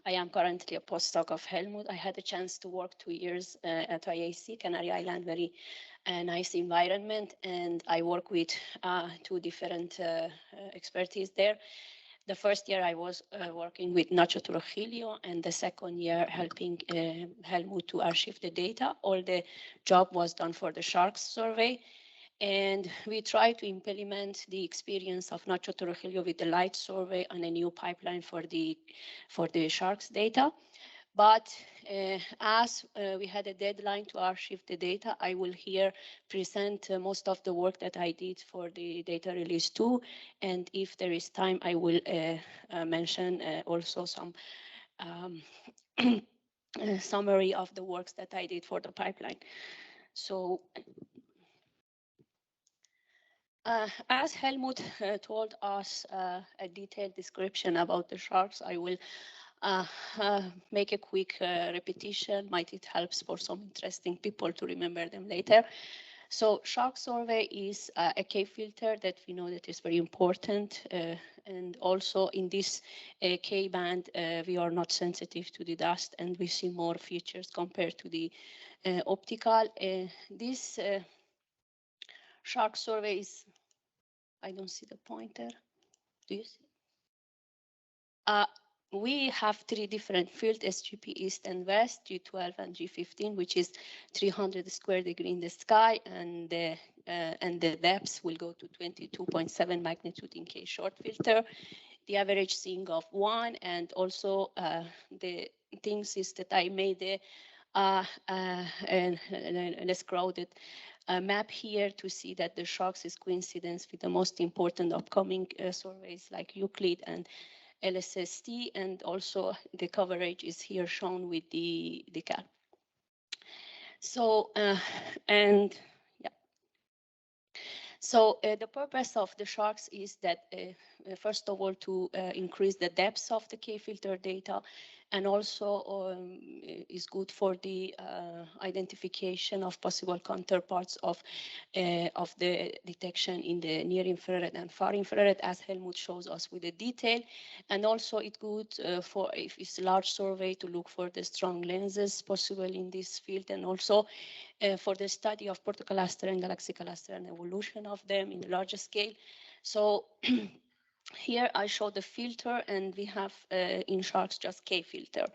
I am currently a postdoc of Helmut. I had a chance to work 2 years at IAC, Canary Island, very nice environment, and I work with 2 different expertise there. The first year I was working with Nacho Trujillo, and the second year helping Helmut to archive the data. All the job was done for the sharks survey. And we try to implement the experience of Nacho Trujillo with the light survey and a new pipeline for the sharks data. But as we had a deadline to archive the data, I will here present most of the work that I did for the data release 2. And if there is time, I will mention also some summary of the works that I did for the pipeline. So as Helmut told us a detailed description about the sharks, I will make a quick repetition. Might it helps for some interesting people to remember them later. So shark survey is a K-filter that we know that is very important. And also in this K-band, we are not sensitive to the dust and we see more features compared to the optical. This shark survey is, I don't see the pointer. Do you see? We have 3 different fields, SGP East and West, G12 and G15, which is 300 square degree in the sky, and the depths will go to 22.7 magnitude in K short filter. The average seeing of 1, and also the things is that I made a less crowded map here to see that the sharks is coincidence with the most important upcoming surveys like Euclid and LSST, and also the coverage is here shown with the CAL. So, and yeah. So the purpose of the sharks is that, first of all, to increase the depth of the K-filter data, and also is good for the identification of possible counterparts of the detection in the near infrared and far infrared, as Helmut shows us with the detail. And also it's good for, if it's a large survey, to look for the strong lenses possible in this field, and also for the study of protocluster and galaxy cluster and evolution of them in a larger scale. So here I show the filter, and we have in sharks just K filter.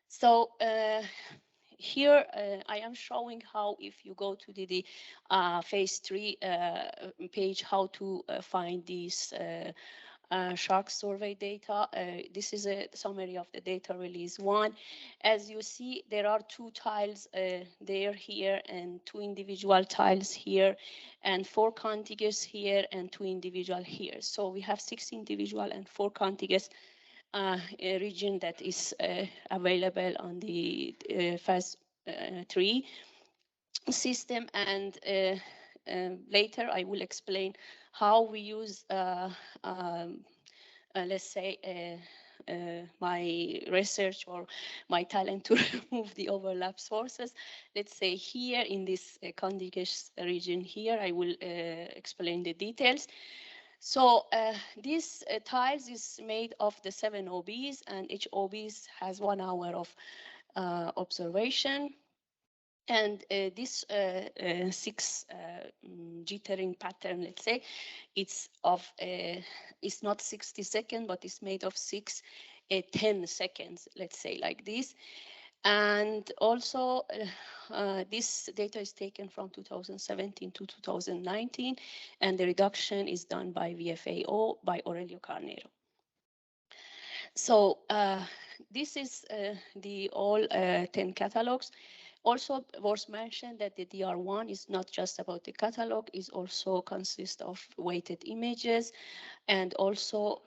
So here I am showing how, if you go to the phase 3 page, how to find these shark survey data. This is a summary of the data release 1. As you see, there are 2 tiles there, here, and 2 individual tiles here, and 4 contiguous here, and 2 individual here. So we have 6 individual and 4 contiguous region that is available on the phase 3 system, and later I will explain how we use, let's say, my research or my talent to remove the overlap sources. Let's say here in this contiguous region here, I will explain the details. So these tiles is made of the 7 OBs, and each OBs has 1 hour of observation. And this 6 jittering pattern, let's say, it's not 60 seconds, but it's made of 6 10 seconds, let's say, like this. And also this data is taken from 2017 to 2019, and the reduction is done by VFAO by Aurelio Carnero. So this is the all 10 catalogs. Also worth mentioning that the DR1 is not just about the catalog, it also consists of weighted images and also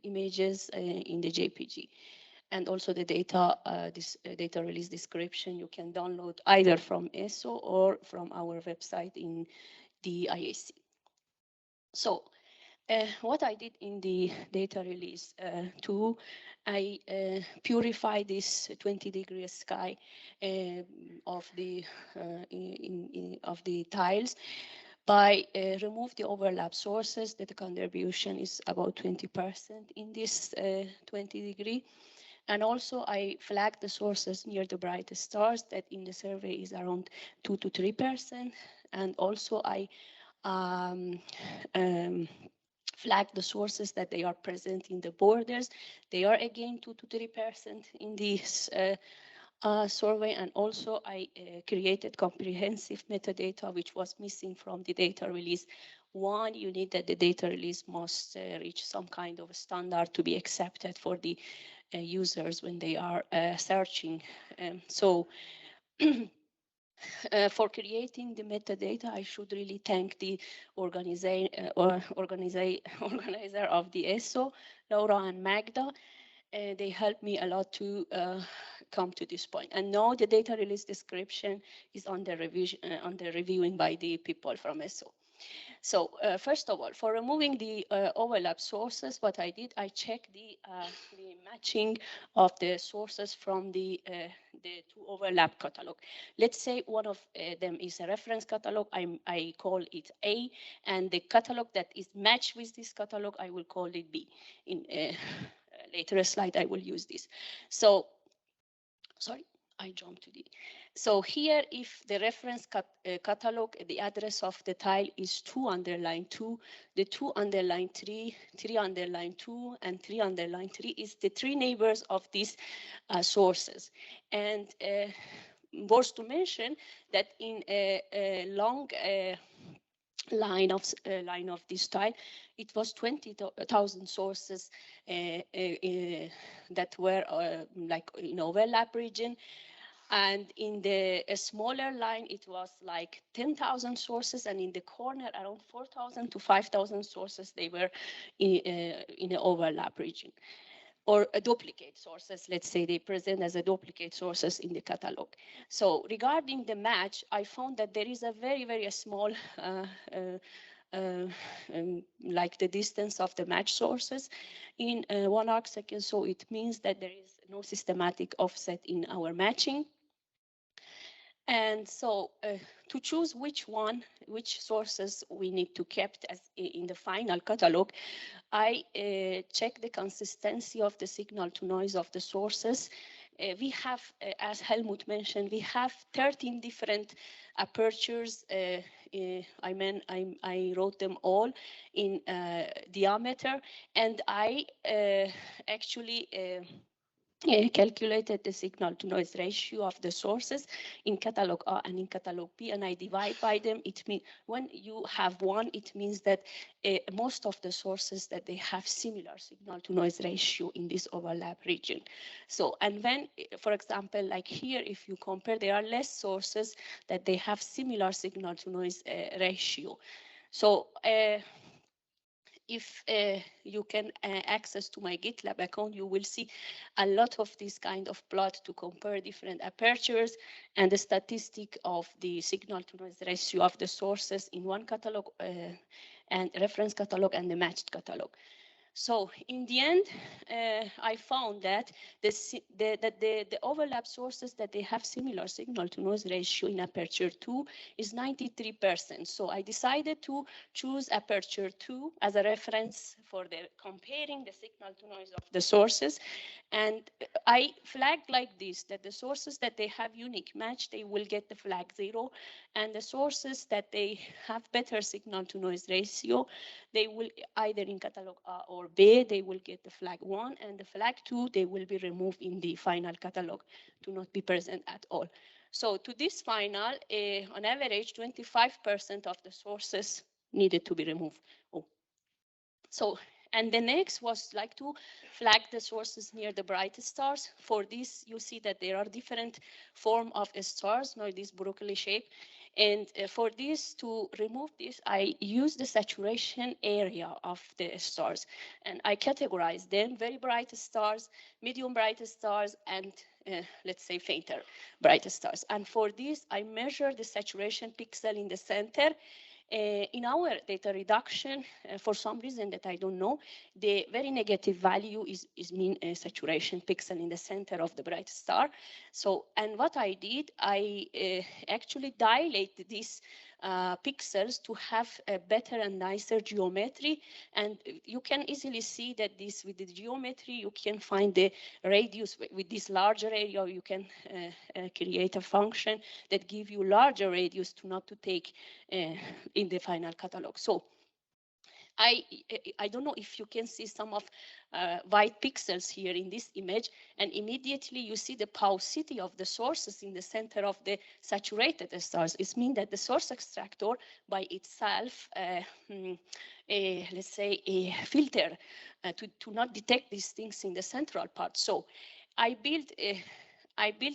images in the JPG. And also the data, this data release description you can download either from ESO or from our website in the IAC. So what I did in the data release 2, I purify this 20-degree sky of the tiles by remove the overlap sources. That the contribution is about 20% in this 20 degree. And also I flag the sources near the brightest stars that in the survey is around 2 to 3%. And also I um, um, flag the sources that they are present in the borders. They are again 2 to 3% in this survey. And also I created comprehensive metadata which was missing from the data release. One, you need that the data release must reach some kind of a standard to be accepted for the users when they are searching. So for creating the metadata, I should really thank the organizer of the ESO, Laura and Magda. They helped me a lot to come to this point. And now the data release description is under revision, under reviewing by the people from ESO. So first of all, for removing the overlap sources, what I did, I checked the matching of the sources from the two overlap catalog. Let's say one of them is a reference catalog. I call it A, and the catalog that is matched with this catalog, I will call it B. In a later slide, I will use this. So, sorry, I jumped to the. So here, if the reference catalog, the address of the tile is 2_2, the 2_3, 3_2, and 3_3 is the three neighbors of these sources. And worth to mention that in a long line of this tile, it was 20,000 sources that were like in overlap region. And in the smaller line, it was like 10,000 sources, and in the corner, around 4,000 to 5,000 sources, they were in an overlap region. Or a duplicate sources, let's say they present as a duplicate sources in the catalog. So regarding the match, I found that there is a very, very small like the distance of the match sources in 1 arcsecond. So it means that there is no systematic offset in our matching. And so to choose which sources we need to keep as in the final catalog, I check the consistency of the signal to noise of the sources. We have, as Helmut mentioned, we have 13 different apertures. I wrote them all in diameter, and I actually calculated the signal to noise ratio of the sources in catalog A and in catalog B, and I divide by them. It means when you have one, it means that most of the sources that they have similar signal to noise ratio in this overlap region. So, and when, for example, like here, if you compare, there are less sources that they have similar signal to noise ratio. So if you can access to my GitLab account, you will see a lot of this kind of plot to compare different apertures and the statistic of the signal to noise ratio of the sources in one catalog and reference catalog and the matched catalog. So in the end, I found that the overlap sources that they have similar signal to noise ratio in aperture 2 is 93%. So I decided to choose aperture 2 as a reference for the comparing the signal to noise of the sources. And I flagged like this, that the sources that they have unique match, they will get the flag 0. And the sources that they have better signal to noise ratio, they will either in catalog A or B, they will get the flag 1, and the flag 2, they will be removed in the final catalog to not be present at all. So to this final, on average, 25% of the sources needed to be removed. Oh. So, and the next was like to flag the sources near the brightest stars. For this, you see that there are different form of stars, now this broccoli shape. And for this, to remove this, I use the saturation area of the stars. And I categorize them, very bright stars, medium bright stars, and let's say fainter bright stars. And for this, I measure the saturation pixel in the center. In our data reduction, for some reason that I don't know, the very negative value is mean saturation pixel in the center of the bright star. So, and what I did, I actually dilate these pixels to have a better and nicer geometry. And you can easily see that this, with the geometry, you can find the radius with this larger area. You can create a function that give you larger radius to not to take in the final catalog. So I don't know if you can see some of white pixels here in this image, and immediately you see the paucity of the sources in the center of the saturated stars. It means that the source extractor by itself, let's say, a filter to not detect these things in the central part. So I built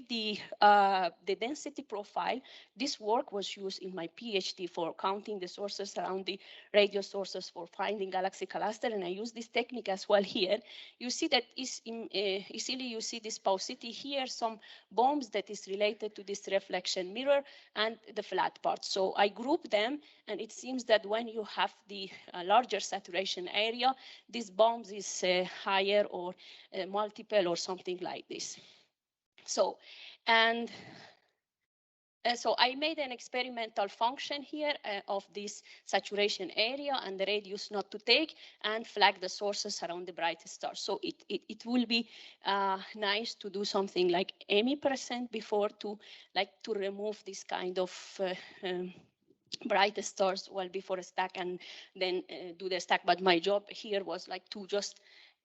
the density profile. This work was used in my PhD for counting the sources around the radio sources for finding galaxy cluster, and I use this technique as well here. You see that easily you see this paucity here, some bombs that is related to this reflection mirror and the flat part. So I group them, and it seems that when you have the larger saturation area, these bombs is higher or multiple or something like this. So, and so I made an experimental function here of this saturation area and the radius not to take, and flag the sources around the brightest star. So it will be nice to do something like %, before to remove this kind of brightest stars well before a stack, and then do the stack. But my job here was like to just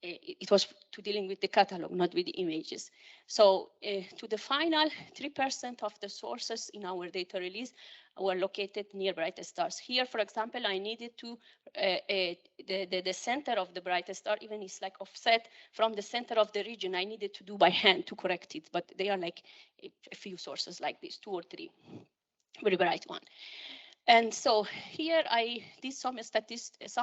it was to dealing with the catalog, not with the images. So to the final 3% of the sources in our data release were located near brightest stars. Here, for example, I needed to, the center of the brightest star, even is like offset from the center of the region, I needed to do by hand to correct it, but they are like a few sources like this, 2 or 3, very bright one. And so here I did some statistics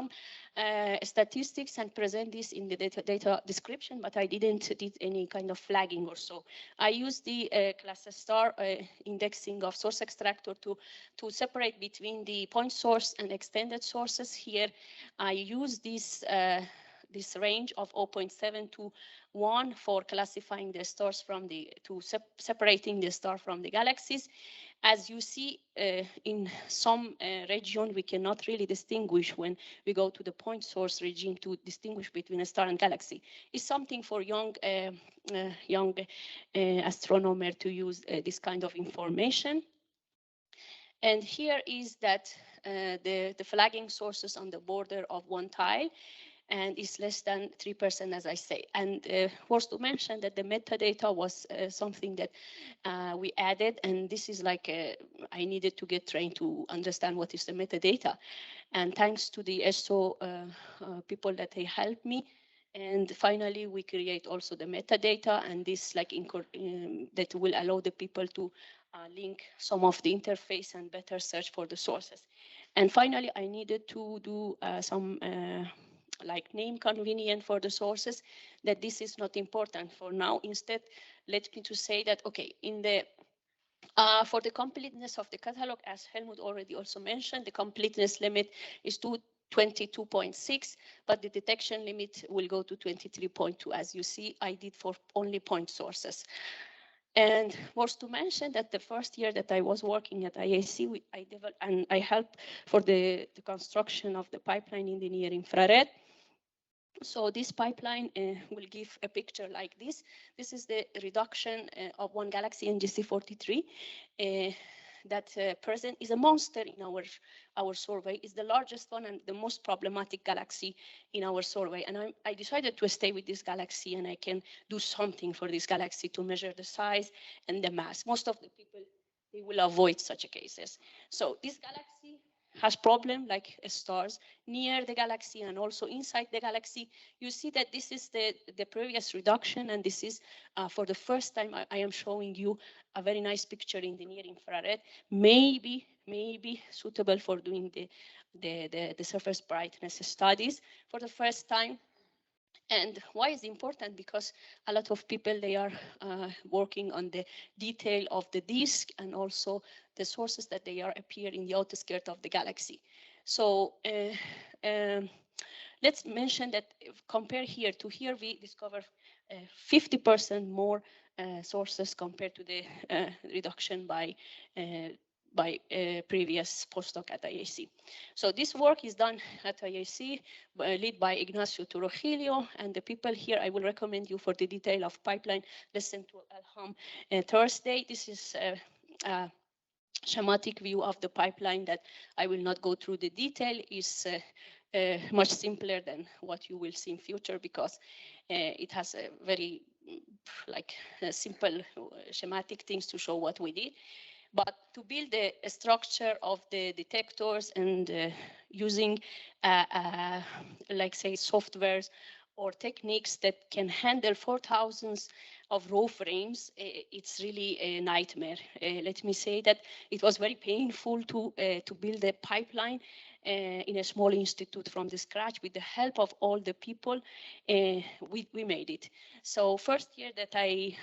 and present this in the data description, but I didn't did any kind of flagging or so. I used the class star indexing of source extractor to separate between the point source and extended sources. Here I use this this range of 0.7 to 1 for classifying the stars from separating the star from the galaxies. As you see, in some region, we cannot really distinguish when we go to the point source regime to distinguish between a star and galaxy. It's something for young astronomer to use this kind of information. And here is that the flagging sources on the border of one tile, and is less than 3%, as I say. And worth to mention that the metadata was something that we added, and this is like I needed to get trained to understand what is the metadata. And thanks to the ESO people that they helped me. And finally, we create also the metadata, and this like that will allow the people to link some of the interface and better search for the sources. And finally, I needed to do some like name convenient for the sources, that this is not important for now. Instead, let me to say that, okay, in the for the completeness of the catalog, as Helmut already also mentioned, the completeness limit is to 22.6, but the detection limit will go to 23.2. As you see, I did for only point sources. And was to mention that the first year that I was working at IAC, I developed and I helped for the construction of the pipeline in the near infrared. So this pipeline will give a picture like this. This is the reduction of one galaxy, NGC 43. That present is a monster in our survey. It's the largest one and the most problematic galaxy in our survey. And I decided to stay with this galaxy, and I can do something for this galaxy to measure the size and the mass. Most of the people, they will avoid such cases. So this galaxy has problem like stars near the galaxy and also inside the galaxy. You see that this is the previous reduction, and this is for the first time I am showing you a very nice picture in the near infrared, maybe suitable for doing the surface brightness studies for the first time. And why is it important? Because a lot of people, they are working on the detail of the disk and also the sources that they are appear in the outer skirt of the galaxy. So let's mention that compare here to here, we discover 50% more sources compared to the reduction by previous postdoc at IAC. So this work is done at IAC, led by Ignacio Trujillo, and the people here, I will recommend you for the detail of pipeline, listen to Alham Thursday. This is a schematic view of the pipeline that I will not go through the detail, is much simpler than what you will see in future, because it has a very simple schematic things to show what we did. But to build a structure of the detectors and using, like say, softwares or techniques that can handle 4,000 of raw frames, it's really a nightmare. Let me say that it was very painful to build a pipeline in a small institute from the scratch. With the help of all the people, we made it. So first year that I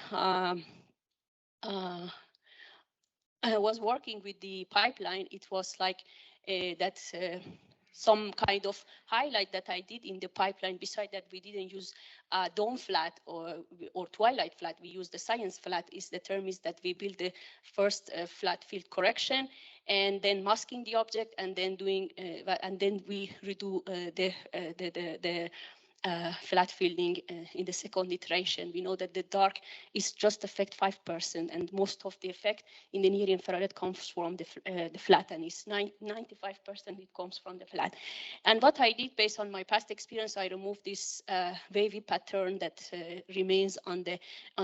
was working with the pipeline, it was like some kind of highlight that I did in the pipeline. Besides that, we didn't use dome flat or twilight flat. We used the science flat. Is the term is that we build the first flat field correction, and then masking the object, and then doing and then we redo the flat fielding in the second iteration. We know that the dark is just affect 5%, and most of the effect in the near infrared comes from the flat, and it's 95% it comes from the flat. And what I did based on my past experience, I removed this wavy pattern that remains on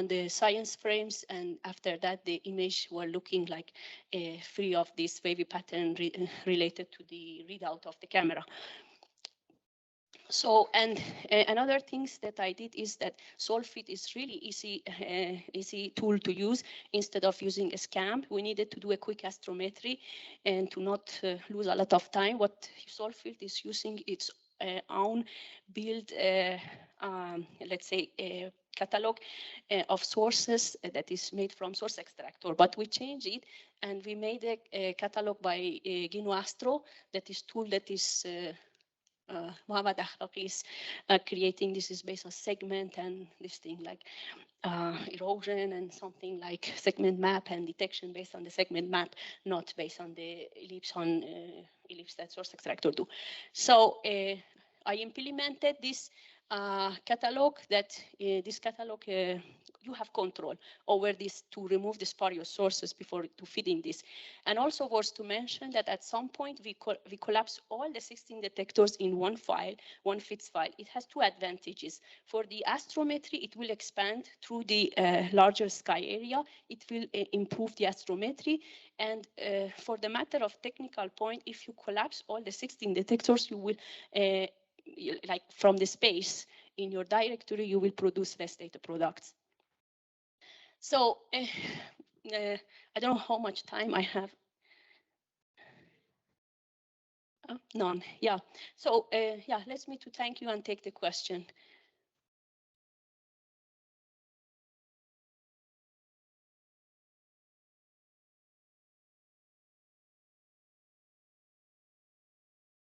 the science frames, and after that the image were looking like free of this wavy pattern related to the readout of the camera. So, and another things that I did is that Solfit is really easy tool to use. Instead of using a SCAMP, we needed to do a quick astrometry and to not lose a lot of time. What Solfit is using its own build, let's say, a catalog of sources that is made from source extractor, but we changed it and we made a catalog by GinoAstro, that is tool that is Mohammad Akhlaqi is creating. This is based on segment and this thing like erosion and something like segment map and detection based on the segment map, not based on the ellipse that source extractor do. So I implemented this catalog that this catalog you have control over this to remove the spurious sources before to feeding this. And also was to mention that at some point we collapse all the 16 detectors in one file, one FITS file. It has two advantages. For the astrometry, it will expand through the larger sky area. It will improve the astrometry. And for the matter of technical point, if you collapse all the 16 detectors, you will like from the space in your directory, you will produce less data products. So I don't know how much time I have. None. Yeah. So yeah, let me to thank you and take the question.